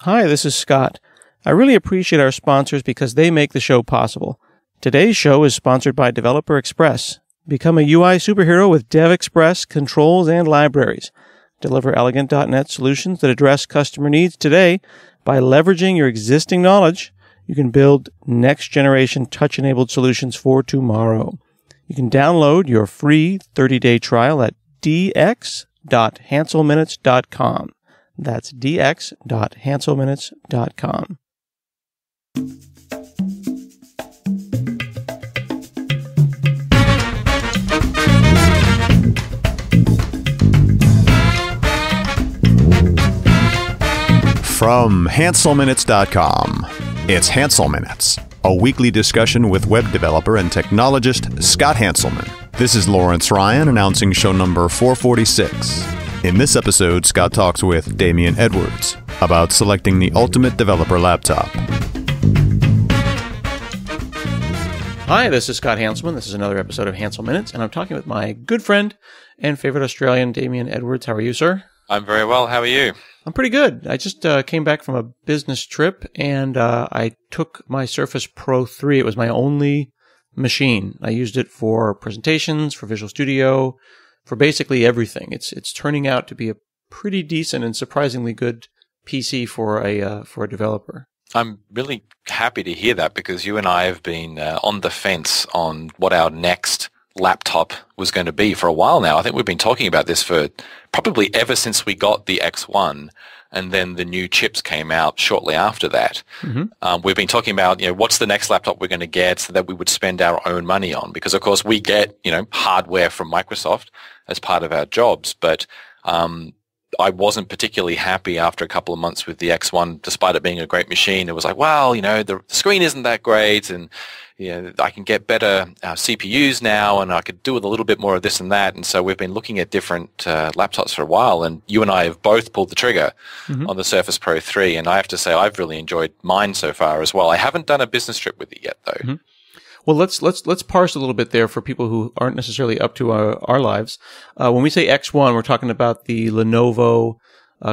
Hi, this is Scott. I really appreciate our sponsors because they make the show possible. Today's show is sponsored by Developer Express. Become a UI superhero with Dev Express controls and libraries. Deliver elegant.NET solutions that address customer needs today. By leveraging your existing knowledge, you can build next-generation touch-enabled solutions for tomorrow. You can download your free 30-day trial at dx.hanselminutes.com. That's dx.hanselminutes.com. From hanselminutes.com, it's Hansel Minutes, a weekly discussion with web developer and technologist Scott Hanselman. This is Lawrence Ryan announcing show number 446. In this episode, Scott talks with Damian Edwards about selecting the ultimate developer laptop. Hi, this is Scott Hanselman. This is another episode of Hansel Minutes, and I'm talking with my good friend and favorite Australian, Damian Edwards. How are you, sir? I'm very well. How are you? I'm pretty good. I just came back from a business trip, and I took my Surface Pro 3. It was my only machine. I used it for presentations, for Visual Studio, for basically everything. It's turning out to be a pretty decent and surprisingly good PC for a developer. I'm really happy to hear that because you and I have been on the fence on what our next laptop was going to be for a while now. I think we've been talking about this for probably ever since we got the X1, and then the new chips came out shortly after that. Mm-hmm. We've been talking about, what's the next laptop we're going to get so that we would spend our own money on, because of course we get, hardware from Microsoft as part of our jobs, but I wasn't particularly happy after a couple of months with the X1, despite it being a great machine. It was like, well, the screen isn't that great, and I can get better CPUs now, and I could do with a little bit more of this and that. And so we've been looking at different laptops for a while, and you and I have both pulled the trigger on the Surface Pro 3, and I have to say I've really enjoyed mine so far as well. I haven't done a business trip with it yet, though. Mm-hmm. Well, let's parse a little bit there for people who aren't necessarily up to our lives. When we say X1, we're talking about the Lenovo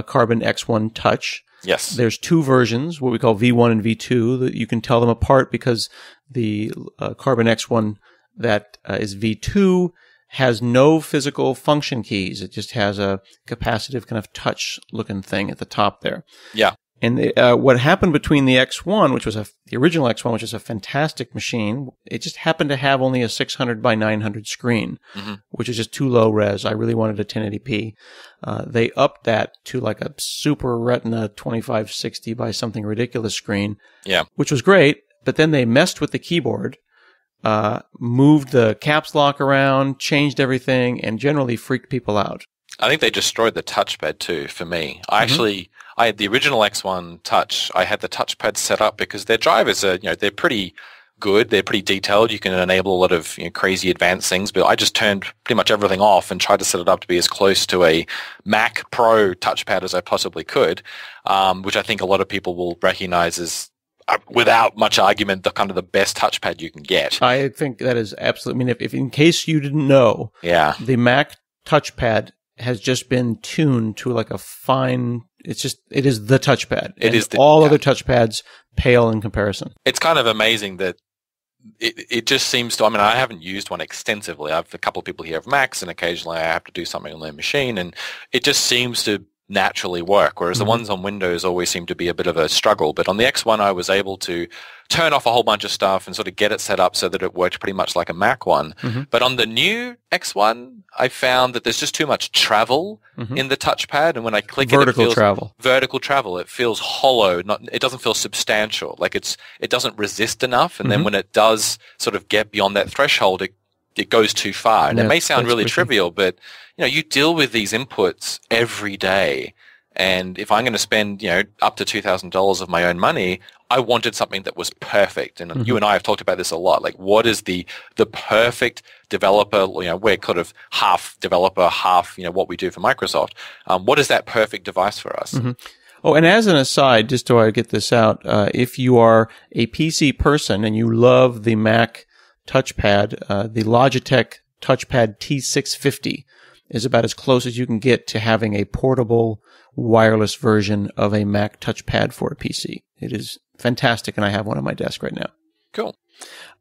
Carbon X1 Touch. Yes. There's two versions, what we call V1 and V2, that you can tell them apart because the Carbon X1 that is V2 has no physical function keys. It just has a capacitive kind of touch-looking thing at the top there. Yeah. And what happened between the X1, which was the original X1, which is a fantastic machine, it just happened to have only a 600 by 900 screen, which is just too low res. I really wanted a 1080p. They upped that to like a Super Retina 2560 by something ridiculous screen, which was great. But then they messed with the keyboard, moved the caps lock around, changed everything, and generally freaked people out. I think they destroyed the touchpad too for me. I had the original X1 Touch. I had the touchpad set up because their drivers are, they're pretty good. They're pretty detailed. You can enable a lot of crazy advanced things, but I just turned pretty much everything off and tried to set it up to be as close to a Mac Pro touchpad as I possibly could, which I think a lot of people will recognize as, without much argument, the kind of the best touchpad you can get. I think that is absolutely, if in case you didn't know, the Mac touchpad has just been tuned to like a fine, it is the touchpad. All other touchpads pale in comparison. It's kind of amazing that it just seems to, I haven't used one extensively. I have a couple of people here have Macs, and occasionally I have to do something on their machine, and it just seems to naturally work, whereas the ones on Windows always seem to be a bit of a struggle. But on the X1, I was able to turn off a whole bunch of stuff and sort of get it set up so that it worked pretty much like a Mac one. But on the new X1, I found that there's just too much travel in the touchpad, and when I click vertical travel, it feels hollow. It doesn't feel substantial. Like it doesn't resist enough, and then when it does sort of get beyond that threshold, it goes too far. And it may sound really trivial, but you deal with these inputs every day. And if I'm going to spend, up to $2,000 of my own money, I wanted something that was perfect. And you and I have talked about this a lot. Like, what is the perfect developer? We're kind of half developer, half, what we do for Microsoft. What is that perfect device for us? Oh, and as an aside, just so I get this out, if you are a PC person and you love the Mac touchpad, the Logitech touchpad T650 is about as close as you can get to having a portable wireless version of a Mac touchpad for a PC. It is fantastic, and I have one on my desk right now. Cool.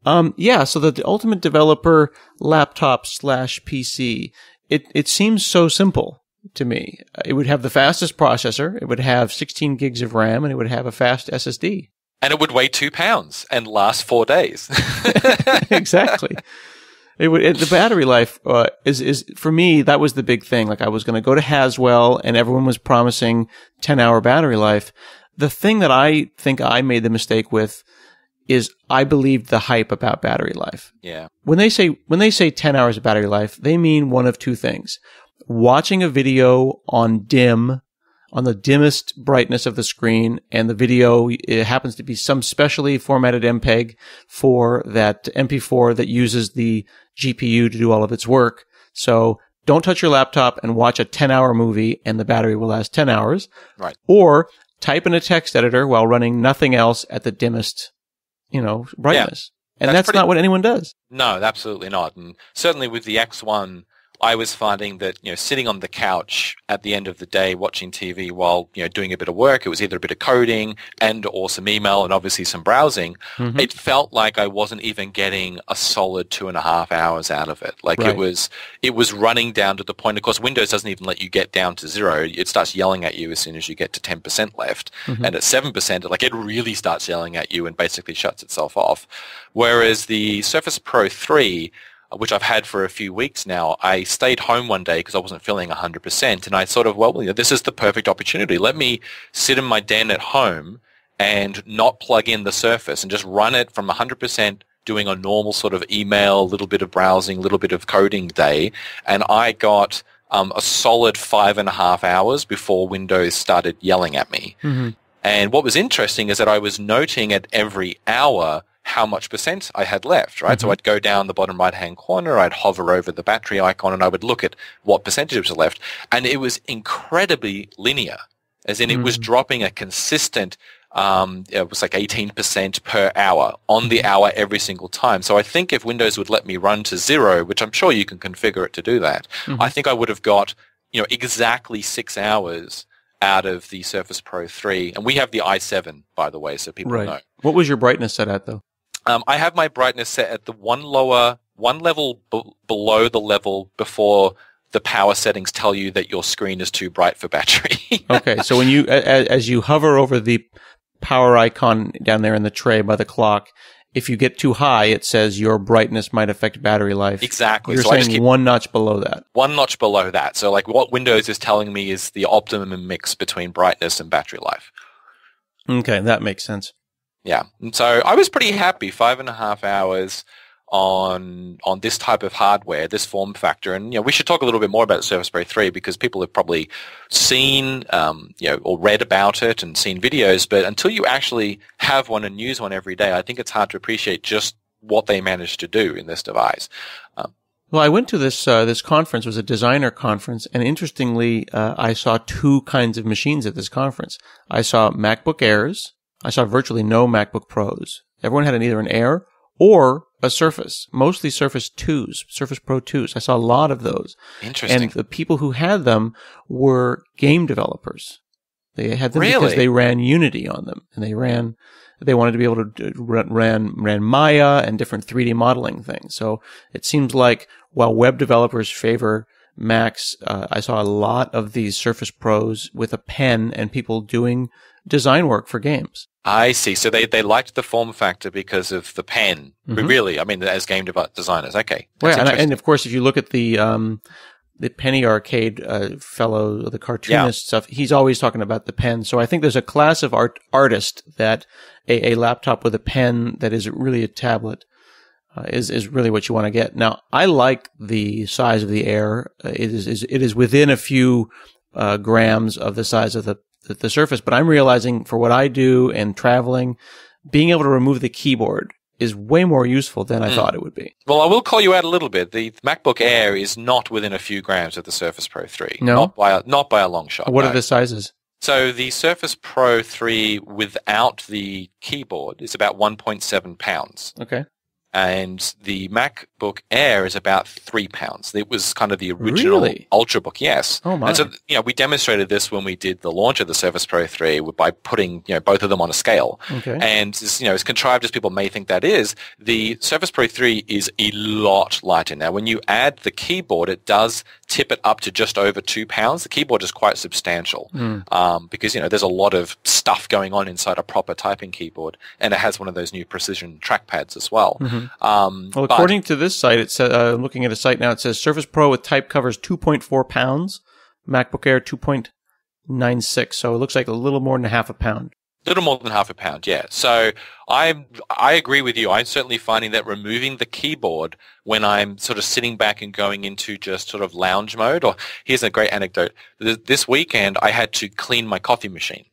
So the Ultimate Developer laptop / PC, it seems so simple to me. It would have the fastest processor, it would have 16 gigs of RAM, and it would have a fast SSD. And it would weigh 2 pounds and last 4 days. Exactly. The battery life is for me, that was the big thing. Like, I was going to go to Haswell, and everyone was promising 10-hour battery life. The thing that I think I made the mistake with is I believed the hype about battery life. Yeah. When they say 10 hours of battery life, they mean one of two things. Watching a video on the dimmest brightness of the screen, and the video, it happens to be some specially formatted MPEG for that MP4 that uses the GPU to do all of its work. So don't touch your laptop and watch a 10-hour movie, and the battery will last 10 hours. Right. Or type in a text editor while running nothing else at the dimmest, brightness. Yeah, and that's not what anyone does. No, absolutely not. And certainly with the X1, I was finding that, sitting on the couch at the end of the day watching TV while, doing a bit of work, it was either a bit of coding and or some email and obviously some browsing. Mm-hmm. It felt like I wasn't even getting a solid 2.5 hours out of it. Like right. It was running down to the point, of course, Windows doesn't even let you get down to 0. It starts yelling at you as soon as you get to 10% left. Mm-hmm. And at 7%, it really starts yelling at you and basically shuts itself off. Whereas the Surface Pro 3, which I've had for a few weeks now, I stayed home one day because I wasn't feeling 100%, and I sort of, this is the perfect opportunity. Let me sit in my den at home and not plug in the Surface and just run it from 100%, doing a normal sort of email, a little bit of browsing, a little bit of coding day, and I got a solid 5.5 hours before Windows started yelling at me. Mm-hmm. And what was interesting is that I was noting at every hour how much percent I had left, right? Mm-hmm. So I'd go down the bottom right-hand corner, I'd hover over the battery icon, and I would look at what percentage was left. And it was incredibly linear, as in it was dropping a consistent, it was like 18% per hour on the hour every single time. So I think if Windows would let me run to 0, which I'm sure you can configure it to do that, I think I would have got, exactly 6 hours out of the Surface Pro 3. And we have the i7, by the way, so people know. What was your brightness set at, though? I have my brightness set at the one level below the level before the power settings tell you that your screen is too bright for battery. Okay, so when you, as you hover over the power icon down there in the tray by the clock, if you get too high, it says your brightness might affect battery life. Exactly. You're saying one notch below that. One notch below that. So what Windows is telling me is the optimum mix between brightness and battery life. Okay, that makes sense. Yeah. And so I was pretty happy, 5.5 hours on this type of hardware, this form factor. And, we should talk a little bit more about the Surface Pro 3 because people have probably seen, or read about it and seen videos. But until you actually have one and use one every day, I think it's hard to appreciate just what they managed to do in this device. Well, I went to this conference. It was a designer conference. And interestingly, I saw two kinds of machines at this conference. I saw MacBook Airs. I saw virtually no MacBook Pros. Everyone had either an Air or a Surface, mostly Surface 2s, Surface Pro 2s. I saw a lot of those. Interesting. And the people who had them were game developers. They had them really? Because they ran Unity on them, and they wanted to be able to ran Maya and different 3D modeling things. So it seems like while web developers favor Macs, I saw a lot of these Surface Pros with a pen and people doing design work for games. I see. So they liked the form factor because of the pen. Mm-hmm. Really, I mean, as game designers. Okay. Well, and of course, if you look at the Penny Arcade fellow, the cartoonist stuff, he's always talking about the pen. So I think there's a class of artist that a laptop with a pen that is really a tablet is really what you want to get. Now, I like the size of the Air. It is within a few grams of the size of the Surface, but I'm realizing for what I do and traveling, being able to remove the keyboard is way more useful than I thought it would be. Well, I will call you out a little bit. The MacBook Air is not within a few grams of the Surface Pro 3. No? Not by a long shot. What are the sizes? So the Surface Pro 3 without the keyboard is about 1.7 pounds. Okay. and the MacBook Air is about 3 pounds. It was kind of the original Really? Ultrabook, yes. Oh my. And so, we demonstrated this when we did the launch of the Surface Pro 3 by putting, both of them on a scale. Okay. And, as contrived as people may think that is, the Surface Pro 3 is a lot lighter. Now, when you add the keyboard, it does tip it up to just over 2 pounds. The keyboard is quite substantial because, there's a lot of stuff going on inside a proper typing keyboard, and it has one of those new precision trackpads as well. Well, according to this site, it says, looking at a site now, it says Surface Pro with type covers 2.4 pounds, MacBook Air 2.96. So it looks like a little more than half a pound. Little more than half a pound, yeah. So I agree with you. I'm certainly finding that removing the keyboard when I'm sort of sitting back and going into just sort of lounge mode, or here's a great anecdote. This weekend, I had to clean my coffee machine.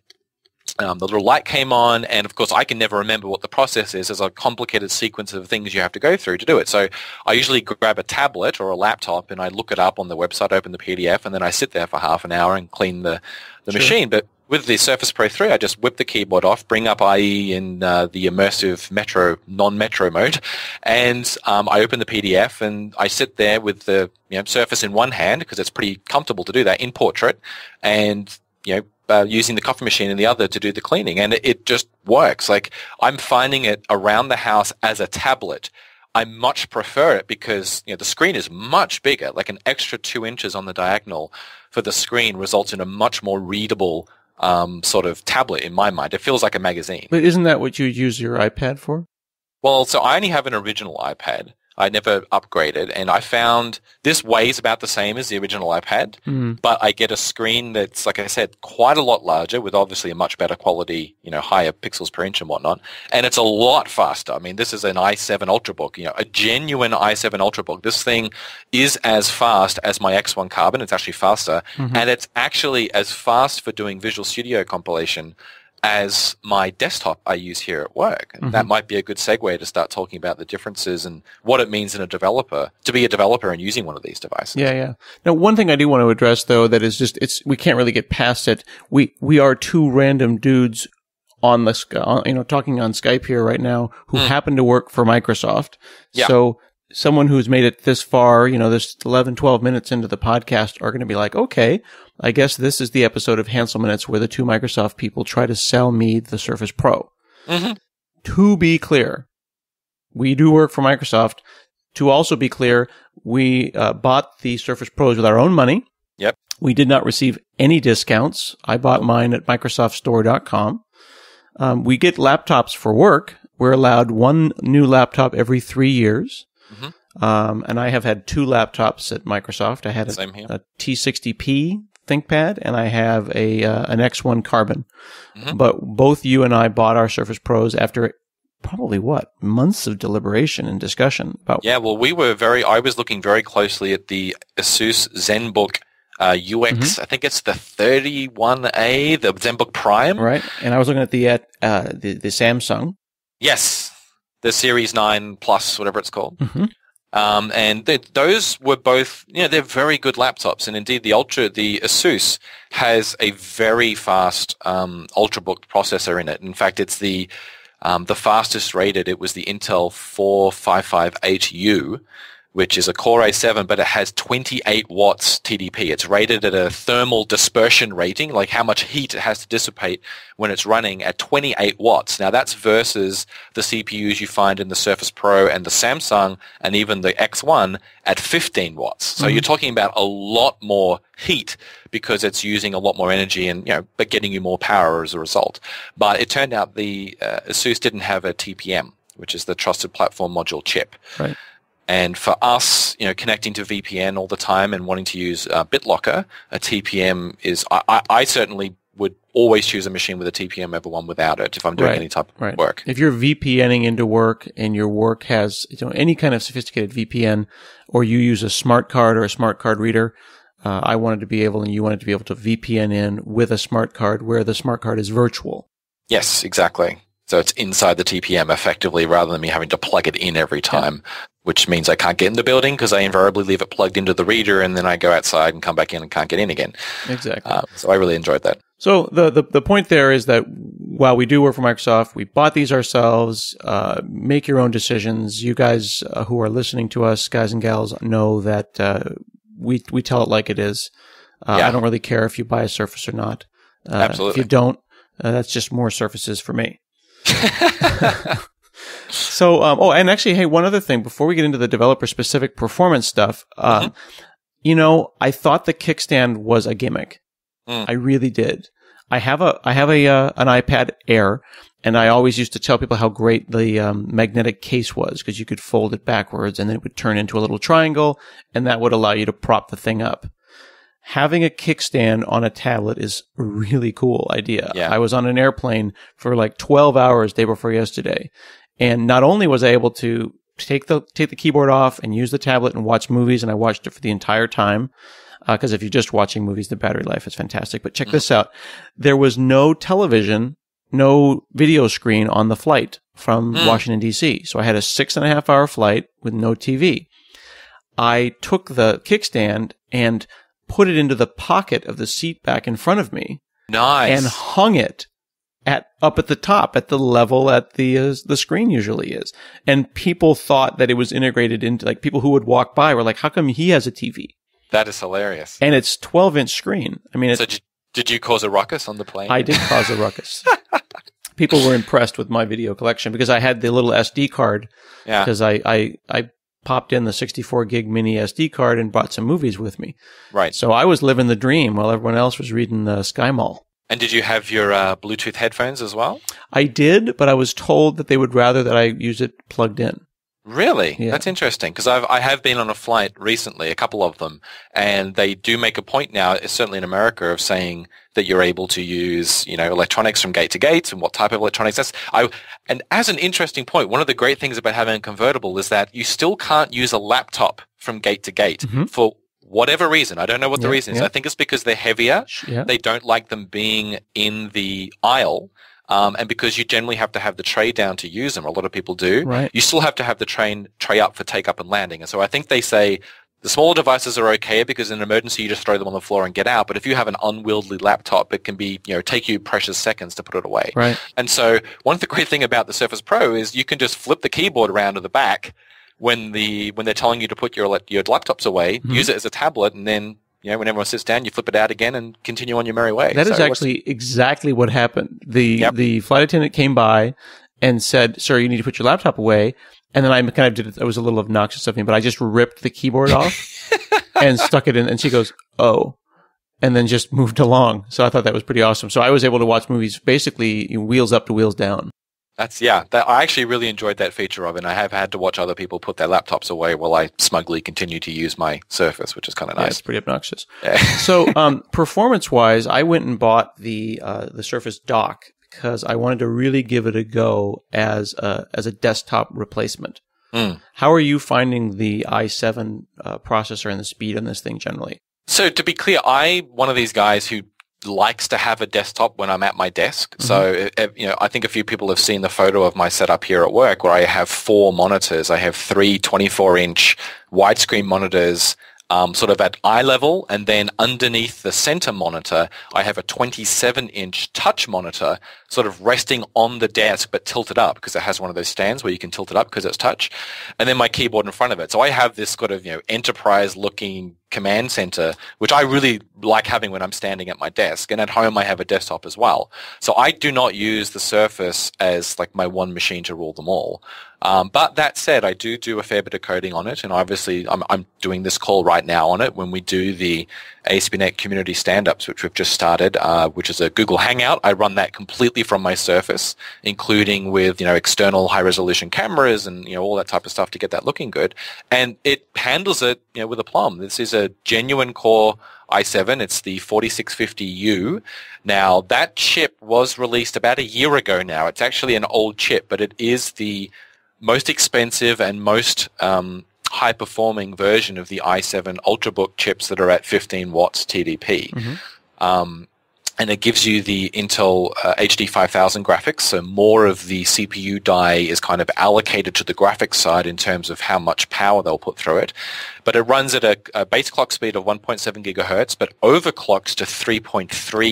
The little light came on, and of course I can never remember what the process is. There's a complicated sequence of things you have to go through to do it. So I usually grab a tablet or a laptop and I look it up on the website, open the PDF, and then I sit there for half an hour and clean the machine. But with the Surface Pro 3, I just whip the keyboard off, bring up IE in the immersive non-metro mode, and I open the PDF and I sit there with the Surface in one hand, because it's pretty comfortable to do that in portrait, and using the coffee machine in the other to do the cleaning, and it just works. Like, I'm finding it around the house as a tablet. I much prefer it because the screen is much bigger. Like, an extra 2 inches on the diagonal for the screen results in a much more readable sort of tablet in my mind. It feels like a magazine. But isn't that what you use your iPad for? Well, so I only have an original iPad. I never upgraded, and I found this weighs about the same as the original iPad, but I get a screen that's, like I said, quite a lot larger, with obviously a much better quality, higher pixels per inch and whatnot, and it's a lot faster. I mean, this is an i7 Ultrabook, a genuine i7 Ultrabook. This thing is as fast as my X1 Carbon. It's actually faster, and it's actually as fast for doing Visual Studio compilation as my desktop I use here at work. And that might be a good segue to start talking about the differences and what it means to be a developer and using one of these devices. Yeah. Now, one thing I do want to address, though, that is just, we can't really get past it. We are two random dudes on talking on Skype here right now who happen to work for Microsoft. Yeah. So someone who's made it this far, this 11, 12 minutes into the podcast are going to be like, okay, I guess this is the episode of Hansel Minutes where the two Microsoft people try to sell me the Surface Pro. To be clear, we do work for Microsoft. To also be clear, we bought the Surface Pros with our own money. Yep. We did not receive any discounts. I bought mine at MicrosoftStore.com. We get laptops for work. We're allowed one new laptop every 3 years. And I have had two laptops at Microsoft. I had a T60P ThinkPad, and I have an X1 Carbon. But both you and I bought our Surface Pros after probably months of deliberation and discussion about. Yeah, well, I was looking very closely at the Asus ZenBook UX. I think it's the 31A, the ZenBook Prime. Right. And I was looking at the Samsung. Yes. The Series 9 Plus, whatever it's called. And those were both, they're very good laptops. And indeed, the Asus has a very fast Ultrabook processor in it. In fact, it's the fastest rated. It was the Intel 4558U, which is a Core i7, but it has 28 watts TDP. It's rated at a thermal dispersion rating, like how much heat it has to dissipate when it's running, at 28 watts. Now, that's versus the CPUs you find in the Surface Pro and the Samsung and even the X1 at 15 watts. So you're talking about a lot more heat because it's using a lot more energy and, but getting you more power as a result. But it turned out the Asus didn't have a TPM, which is the Trusted Platform Module chip. Right. And for us, connecting to VPN all the time and wanting to use BitLocker, a TPM is, I certainly would always choose a machine with a TPM over one without it if I'm doing any type of work. If you're VPNing into work and your work has any kind of sophisticated VPN, or you use a smart card or a smart card reader, I wanted to be able, and you wanted to be able to VPN in with a smart card where the smart card is virtual. Yes, exactly. So it's inside the TPM effectively rather than me having to plug it in every time. Yeah. Which means I can't get in the building because I invariably leave it plugged into the reader, and then I go outside and come back in and can't get in again. Exactly. So I really enjoyed that. So the point there is that while we do work for Microsoft, we bought these ourselves. Make your own decisions. You guys who are listening to us, guys and gals, know that we tell it like it is. I don't really care if you buy a Surface or not. Absolutely. If you don't, that's just more Surfaces for me. So, and actually, hey, one other thing before we get into the developer-specific performance stuff, you know, I thought the kickstand was a gimmick. I really did. I have an iPad Air, and I always used to tell people how great the magnetic case was because you could fold it backwards, and then it would turn into a little triangle, and that would allow you to prop the thing up. Having a kickstand on a tablet is a really cool idea. Yeah. I was on an airplane for like 12 hours day before yesterday. And not only was I able to take the keyboard off and use the tablet and watch movies, and I watched it for the entire time, because if you're just watching movies, the battery life is fantastic. But check this out. There was no television, no video screen on the flight from Washington, D.C. So I had a 6.5 hour flight with no TV. I took the kickstand and put it into the pocket of the seat back in front of me. Nice. And hung it up at the top, at the level that the screen usually is. And people thought that it was integrated into, like, people who would walk by were like, how come he has a TV? That is hilarious. And it's 12-inch screen. I mean, so did you cause a ruckus on the plane? I did cause a ruckus. People were impressed with my video collection because I had the little SD card. Yeah. Because I popped in the 64 gig mini SD card and brought some movies with me. Right. So I was living the dream while everyone else was reading the Sky Mall. And did you have your Bluetooth headphones as well? I did, but I was told that they would rather that I use it plugged in. Really? Yeah. That's interesting, because I have been on a flight recently, a couple of them, and they do make a point now, certainly in America, of saying that you're able to use, you know, electronics from gate to gate and what type of electronics that's. And as an interesting point, one of the great things about having a convertible is that you still can't use a laptop from gate to gate for whatever reason. I don't know what the reason is. I think it's because they're heavier. Yeah. They don't like them being in the aisle. And because you generally have to have the tray down to use them, a lot of people do, right. You still have to have the tray up for take up and landing. And so I think they say the smaller devices are okay because in an emergency you just throw them on the floor and get out. But if you have an unwieldy laptop, it can be, you know, take you precious seconds to put it away. Right. And so one of the great thing about the Surface Pro is you can just flip the keyboard around to the back when they're telling you to put your laptops away, use it as a tablet, and then, you know, when everyone sits down, you flip it out again and continue on your merry way. That is actually exactly what happened. The flight attendant came by and said, "Sir, you need to put your laptop away." And then I kind of did it. It was a little obnoxious of me, but I just ripped the keyboard off and stuck it in. And she goes, "Oh," and then just moved along. So I thought that was pretty awesome. So I was able to watch movies basically wheels up to wheels down. I actually really enjoyed that feature of it, and I have had to watch other people put their laptops away while I smugly continue to use my Surface, which is kind of nice. Yeah, it's pretty obnoxious. Yeah. So, performance-wise, I went and bought the Surface Dock because I wanted to really give it a go as a desktop replacement. How are you finding the i7 processor and the speed on this thing generally? So to be clear, I'm one of these guys who likes to have a desktop when I'm at my desk. So, you know, I think a few people have seen the photo of my setup here at work where I have 4 monitors. I have 3 24-inch widescreen monitors sort of at eye level, and then underneath the center monitor, I have a 27-inch touch monitor sort of resting on the desk but tilted up because it has one of those stands where you can tilt it up because it's touch, and then my keyboard in front of it. So I have this sort of, you know, enterprise-looking command center, which I really like having when I'm standing at my desk. And at home, I have a desktop as well. So I do not use the Surface as like my one machine to rule them all. But that said, I do a fair bit of coding on it. And obviously, I'm doing this call right now on it when we do the ASP.NET community stand-ups, which we've just started, which is a Google Hangout. I run that completely from my Surface, including with, you know, external high-resolution cameras and, you know, all that type of stuff to get that looking good. And it handles it, you know, with aplomb. This is a genuine Core i7. It's the 4650U. Now, that chip was released about a year ago now. It's actually an old chip, but it is the most expensive and most high-performing version of the i7 Ultrabook chips that are at 15 watts TDP. And it gives you the Intel HD 5000 graphics, so more of the CPU die is kind of allocated to the graphics side in terms of how much power they'll put through it. But it runs at a base clock speed of 1.7 gigahertz, but overclocks to 3.3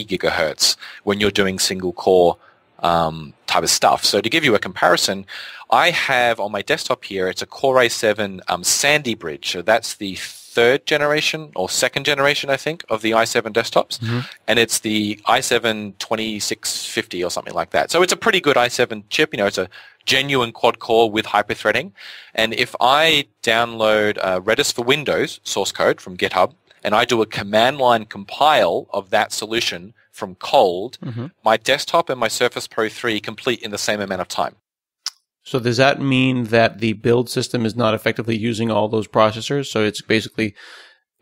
gigahertz when you're doing single-core type of stuff. So to give you a comparison, I have on my desktop here, it's a Core i7 Sandy Bridge. So that's the third generation or second generation, I think, of the i7 desktops. And it's the i7 2650 or something like that. So it's a pretty good i7 chip. It's a genuine quad core with hyperthreading. And if I download Redis for Windows source code from GitHub, and I do a command line compile of that solution from cold, my desktop and my Surface Pro 3 complete in the same amount of time. So does that mean that the build system is not effectively using all those processors? So it's basically,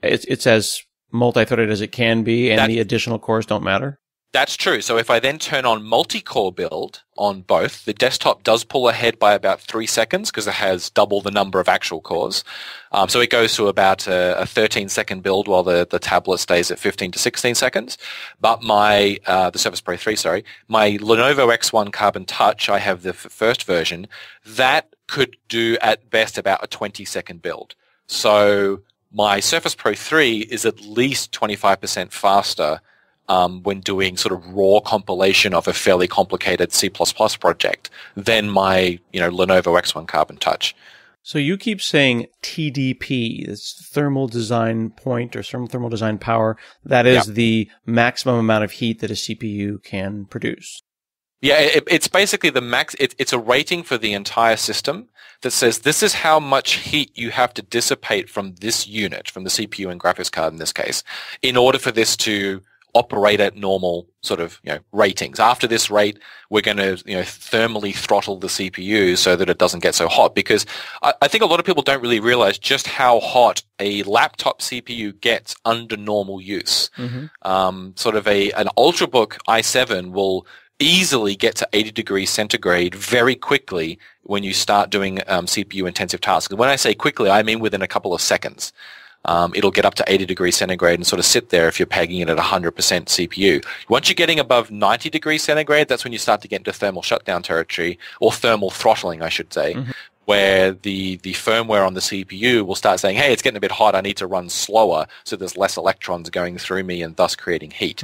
it's as multi-threaded as it can be, and the additional cores don't matter? That's true. So if I then turn on multi-core build on both, the desktop does pull ahead by about 3 seconds because it has double the number of actual cores. So it goes to about a 13-second build while the tablet stays at 15 to 16 seconds. But the Surface Pro 3, my Lenovo X1 Carbon Touch, I have the first version, that could do at best about a 20-second build. So my Surface Pro 3 is at least 25% faster when doing sort of raw compilation of a fairly complicated C++ project than my, Lenovo X1 Carbon Touch. So you keep saying TDP, it's thermal design point or thermal design power. That is the maximum amount of heat that a CPU can produce. Yeah, it's basically the max. It's a rating for the entire system that says this is how much heat you have to dissipate from this unit, from the CPU and graphics card in this case, in order for this to operate at normal sort of, ratings. After this rate, we're going to, thermally throttle the CPU so that it doesn't get so hot, because I think a lot of people don't really realize just how hot a laptop CPU gets under normal use. Sort of an Ultrabook i7 will easily get to 80 degrees centigrade very quickly when you start doing CPU intensive tasks. And when I say quickly, I mean within a couple of seconds. It'll get up to 80 degrees centigrade and sort of sit there if you're pegging it at 100% CPU. Once you're getting above 90 degrees centigrade, that's when you start to get into thermal shutdown territory, or thermal throttling, I should say, where the firmware on the CPU will start saying, hey, it's getting a bit hot, I need to run slower, so there's less electrons going through me and thus creating heat.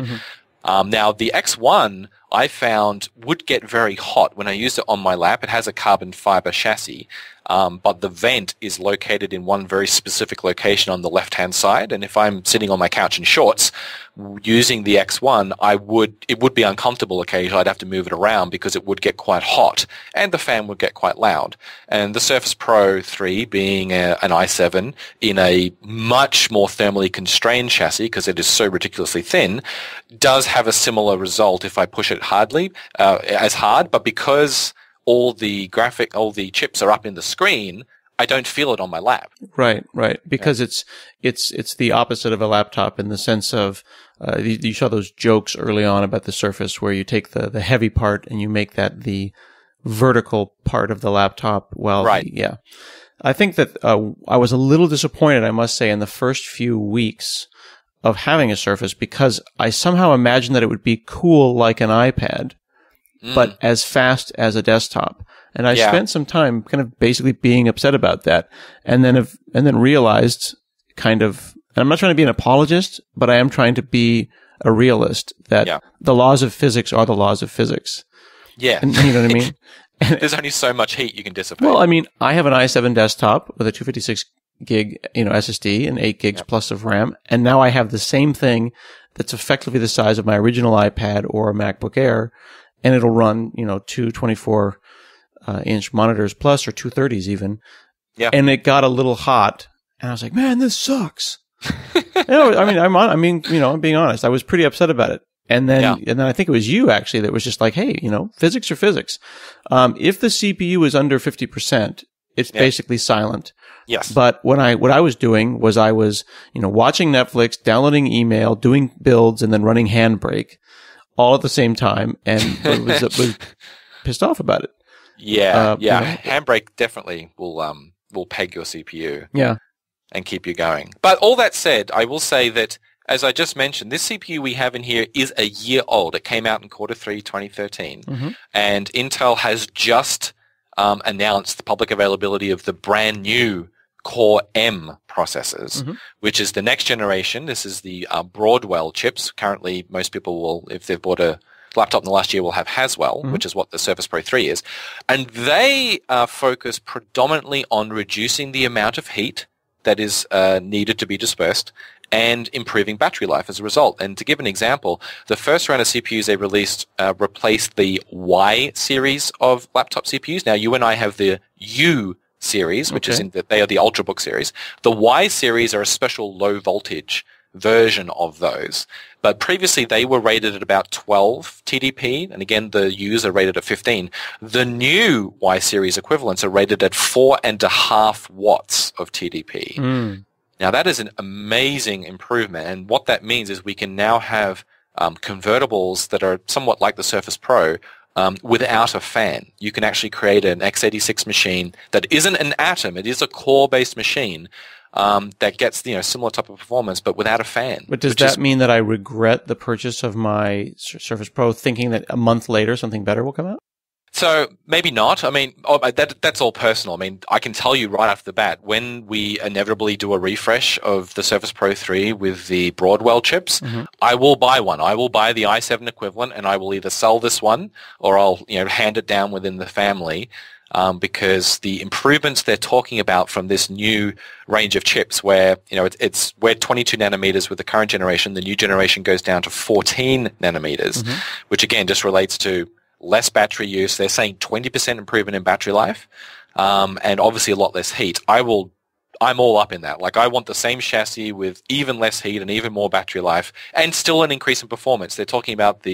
Now, the X1, I found, would get very hot when I used it on my lap. It has a carbon fiber chassis, but the vent is located in one very specific location on the left-hand side. And if I'm sitting on my couch in shorts using the X1, it would be uncomfortable occasionally. I'd have to move it around because it would get quite hot, and the fan would get quite loud. And the Surface Pro 3, being an i7 in a much more thermally constrained chassis because it is so ridiculously thin, does have a similar result if I push it as hard, but because all the chips are up in the screen, I don't feel it on my lap. Right. Because it's the opposite of a laptop in the sense of you saw those jokes early on about the Surface where you take the heavy part and you make that the vertical part of the laptop. Well, right. I think that I was a little disappointed, I must say, in the first few weeks of having a Surface, because I somehow imagined that it would be cool like an iPad, but as fast as a desktop. And I spent some time kind of basically being upset about that, and then realized kind of, and I'm not trying to be an apologist, but I am trying to be a realist, that the laws of physics are the laws of physics. Yeah. And, you know what I mean? There's only so much heat you can dissipate. Well, I mean, I have an i7 desktop with a 256 gig, SSD and 8 gigs plus of RAM. And now I have the same thing that's effectively the size of my original iPad or a MacBook Air. And it'll run, two 24 inch monitors plus, or 230s even. Yeah. And it got a little hot, and I was like, man, this sucks. I'm being honest. I was pretty upset about it. And then I think it was you actually that was just like, hey, physics are physics. If the CPU is under 50%, it's basically silent. Yes. But what I was doing was I was, watching Netflix, downloading email, doing builds, and then running Handbrake all at the same time, and was pissed off about it. Handbrake definitely will peg your CPU. Yeah. And keep you going. But all that said, I will say that, as I just mentioned, this CPU we have in here is a year old. It came out in Q3 2013, and Intel has just announced the public availability of the brand new Core M processors, which is the next generation. This is the Broadwell chips. Currently, most people will, if they've bought a laptop in the last year will have Haswell, which is what the Surface Pro 3 is. And they focus predominantly on reducing the amount of heat that is needed to be dispersed and improving battery life as a result. And to give an example, the first round of CPUs they released replaced the Y series of laptop CPUs. Now, you and I have the U series, which is they are the Ultrabook series. The Y series are a special low voltage version of those. But previously they were rated at about 12 TDP, and again the U's are rated at 15. The new Y series equivalents are rated at 4.5 watts of TDP. Now that is an amazing improvement, and what that means is we can now have convertibles that are somewhat like the Surface Pro without a fan. You can actually create an x86 machine that isn't an Atom, it is a core-based machine that gets similar type of performance, but without a fan. But does that mean that I regret the purchase of my Surface Pro, thinking that a month later something better will come out? So maybe not. I mean, that's all personal. I mean, I can tell you right off the bat, when we inevitably do a refresh of the Surface Pro 3 with the Broadwell chips, I will buy one. I will buy the i7 equivalent, and I will either sell this one or I'll hand it down within the family. Because the improvements they're talking about from this new range of chips, where we're 22 nanometers with the current generation, the new generation goes down to 14 nanometers, which again just relates to less battery use. They're saying 20% improvement in battery life, and obviously a lot less heat. I'm all up in that. Like, I want the same chassis with even less heat and even more battery life, and still an increase in performance. They're talking about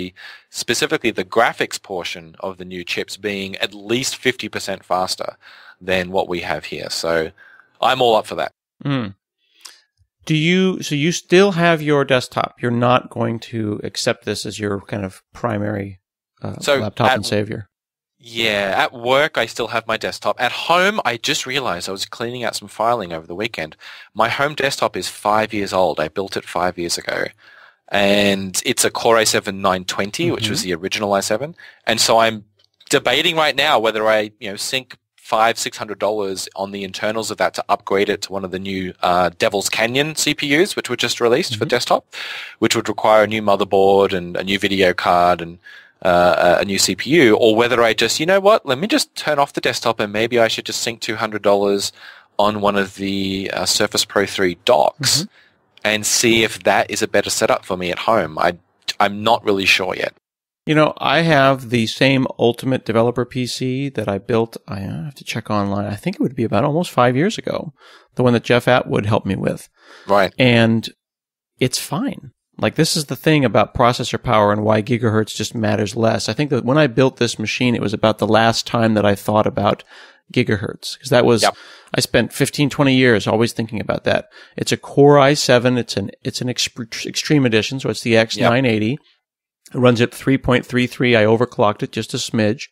specifically the graphics portion of the new chips being at least 50% faster than what we have here. So I'm all up for that. So you still have your desktop. You're not going to accept this as your kind of primary laptop and savior. Yeah, at work I still have my desktop. At home, I just realized I was cleaning out some filing over the weekend. My home desktop is 5 years old. I built it 5 years ago. And it's a Core i7-920, which was the original i7. And so I'm debating right now whether I, sink $500-$600 on the internals of that to upgrade it to one of the new Devil's Canyon CPUs, which were just released for desktop, which would require a new motherboard and a new video card and a new CPU, or whether I just, let me just turn off the desktop and maybe I should just sink $200 on one of the Surface Pro 3 docks and see if that is a better setup for me at home. I'm not really sure yet. I have the same Ultimate Developer PC that I built. I have to check online. I think it would be about almost 5 years ago. The one that Jeff Atwood helped me with. Right. And it's fine. Like, this is the thing about processor power and why gigahertz just matters less. I think that when I built this machine, it was about the last time that I thought about gigahertz. Because that was, I spent 15, 20 years always thinking about that. It's a Core i7. It's an extreme edition, so it's the X980. It runs at 3.33. I overclocked it just a smidge.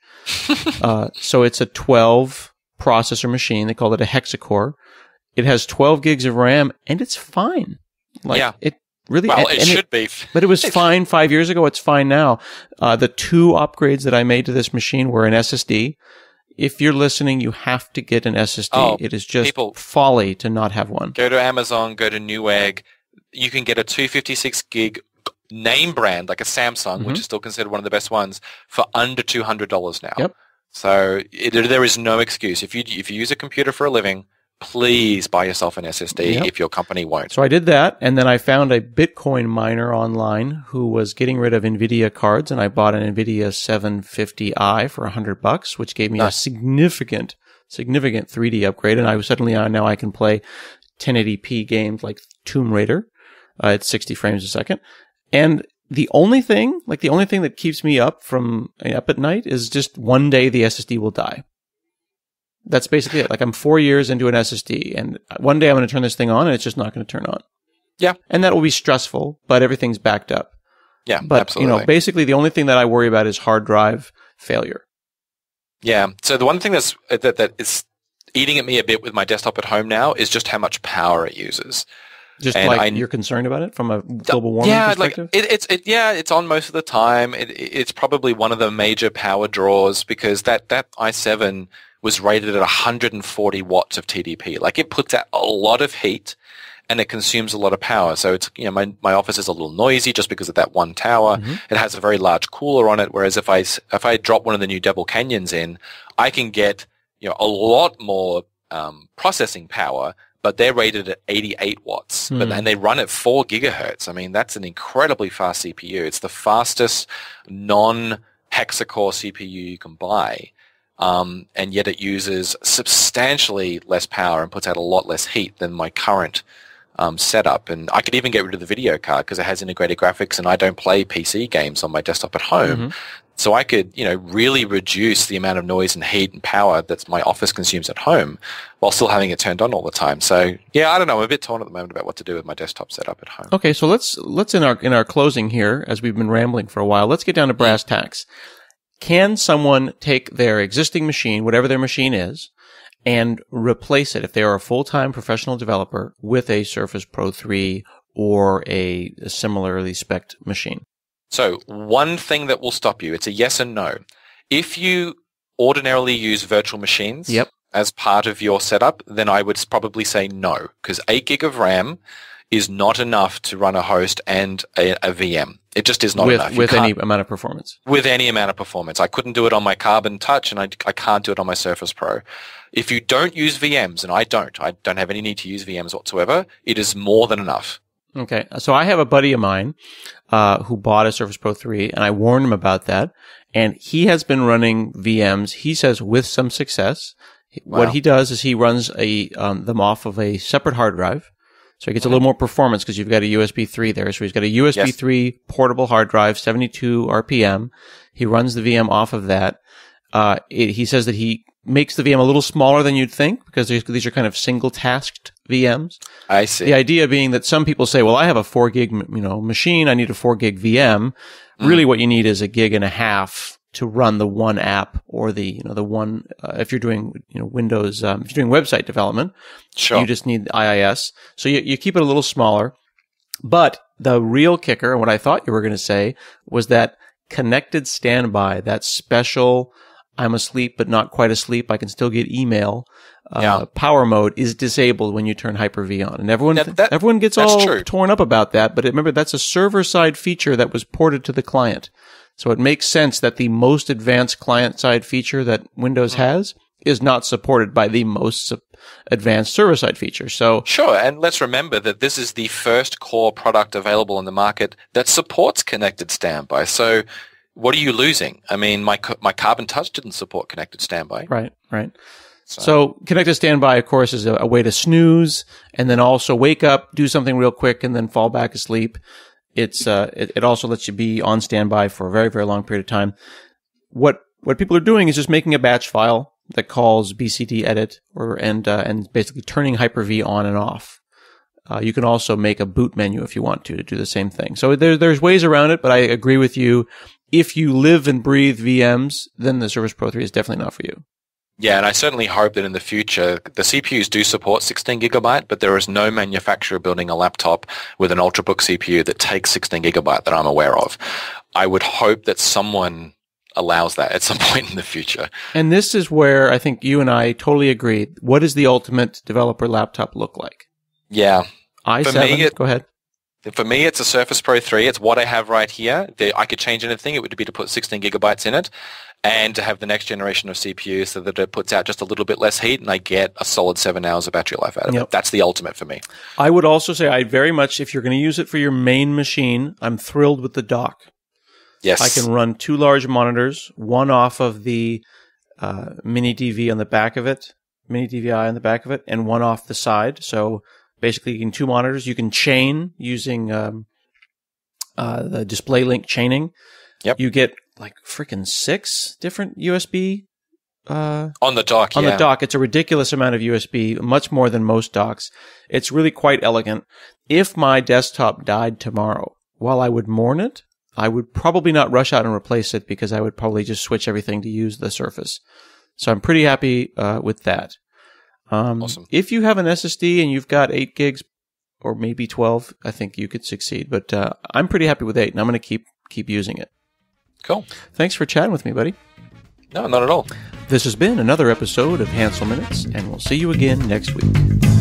So it's a 12 processor machine. They call it a hexacore. It has 12 gigs of RAM, and it's fine. It really, it should be. But it was fine 5 years ago. It's fine now. The two upgrades that I made to this machine were an SSD. If you're listening, you have to get an SSD. It is just folly to not have one. Go to Amazon, go to Newegg. You can get a 256 gig name brand, like a Samsung, which is still considered one of the best ones, for under $200 now. Yep. So there is no excuse. If you use a computer for a living, please buy yourself an SSD if your company won't. So I did that, and then I found a Bitcoin miner online who was getting rid of NVIDIA cards, and I bought an NVIDIA 750i for $100, which gave me a significant 3D upgrade, and now I can play 1080p games like Tomb Raider at 60 frames a second. And the only thing that keeps me up at night is just one day the SSD will die. That's basically it. Like, I'm 4 years into an SSD, and one day I'm going to turn this thing on, and it's just not going to turn on. Yeah. And that will be stressful, but everything's backed up. Yeah, but, absolutely. Basically the only thing that I worry about is hard drive failure. Yeah. So the one thing that is eating at me a bit with my desktop at home now is just how much power it uses. You're concerned about it from a global warming perspective? It's on most of the time. It's probably one of the major power draws because that i7 was rated at 140 watts of TDP. Like, it puts out a lot of heat, and it consumes a lot of power. So it's, my office is a little noisy just because of that one tower. Mm-hmm. It has a very large cooler on it. Whereas if I drop one of the new Double Canyons in, I can get, a lot more, processing power, but they're rated at 88 watts, and they run at 4 gigahertz. I mean, that's an incredibly fast CPU. It's the fastest non-hexacore CPU you can buy. And yet it uses substantially less power and puts out a lot less heat than my current setup. And I could even get rid of the video card because it has integrated graphics, and I don't play PC games on my desktop at home. Mm-hmm. So I could, really reduce the amount of noise and heat and power that my office consumes at home while still having it turned on all the time. So yeah, I don't know. I'm a bit torn at the moment about what to do with my desktop setup at home. Okay, so let's in our closing here, as we've been rambling for a while, let's get down to brass tacks. Can someone take their existing machine, whatever their machine is, and replace it if they are a full-time professional developer with a Surface Pro 3 or a similarly spec'd machine? So one thing that will stop you, it's a yes and no. If you ordinarily use virtual machines as part of your setup, then I would probably say no, because 8 gig of RAM is not enough to run a host and a VM. It just is not enough. With any amount of performance. With any amount of performance. I couldn't do it on my Carbon Touch, and I can't do it on my Surface Pro. If you don't use VMs, and I don't have any need to use VMs whatsoever, it is more than enough. Okay. So I have a buddy of mine who bought a Surface Pro 3, and I warned him about that. And he has been running VMs, he says, with some success. Wow. What he does is he runs them off of a separate hard drive. So he gets a little more performance because you've got a USB 3 there. So he's got a USB 3 portable hard drive, 72 RPM. He runs the VM off of that. He says that he makes the VM a little smaller than you'd think because these are kind of single-tasked VMs. I see. The idea being that some people say, well, I have a 4 gig, machine. I need a 4 gig VM. Really what you need is a gig and a half to run the one app or the one, if you're doing, Windows, if you're doing website development, sure. You just need IIS. So you keep it a little smaller. But the real kicker, and what I thought you were going to say, was that connected standby, that special, I'm asleep but not quite asleep, I can still get email, power mode is disabled when you turn Hyper-V on. And everyone gets all torn up about that, but remember, that's a server-side feature that was ported to the client. So it makes sense that the most advanced client-side feature that Windows has is not supported by the most advanced server-side feature. So sure, and let's remember that this is the first core product available in the market that supports connected standby. So what are you losing? I mean, my Carbon Touch didn't support connected standby. Right. So connected standby, of course, is a way to snooze and then also wake up, do something real quick, and then fall back asleep. It also lets you be on standby for a very, very long period of time. What people are doing is just making a batch file that calls bcd edit and basically turning Hyper-V on and off. You can also make a boot menu if you want to do the same thing. So there's ways around it, but I agree with you. If you live and breathe VMs, then the Surface Pro 3 is definitely not for you. Yeah, and I certainly hope that in the future, the CPUs do support 16 gigabyte, but there is no manufacturer building a laptop with an Ultrabook CPU that takes 16 gigabyte that I'm aware of. I would hope that someone allows that at some point in the future. And this is where I think you and I totally agree. What does the ultimate developer laptop look like? Yeah. i7, go ahead. For me, it's a Surface Pro 3. It's what I have right here. I could change anything. It would be to put 16 gigabytes in it and to have the next generation of CPU so that it puts out just a little bit less heat and I get a solid 7 hours of battery life out of it. That's the ultimate for me. I would also say I very much, if you're going to use it for your main machine, I'm thrilled with the dock. Yes. I can run 2 large monitors, one off of the mini DV on the back of it, mini DVI on the back of it, and one off the side. So basically, you can 2 monitors. You can chain using the display link chaining. Yep. You get like freaking 6 different USB on the dock. On the dock, it's a ridiculous amount of USB, much more than most docks. It's really quite elegant. If my desktop died tomorrow, while I would mourn it, I would probably not rush out and replace it because I would probably just switch everything to use the Surface. So I'm pretty happy with that. Awesome. If you have an SSD and you've got 8 gigs or maybe 12, I think you could succeed. But I'm pretty happy with 8, and I'm going to keep using it. Cool. Thanks for chatting with me, buddy. No, not at all. This has been another episode of Hansel Minutes, and we'll see you again next week.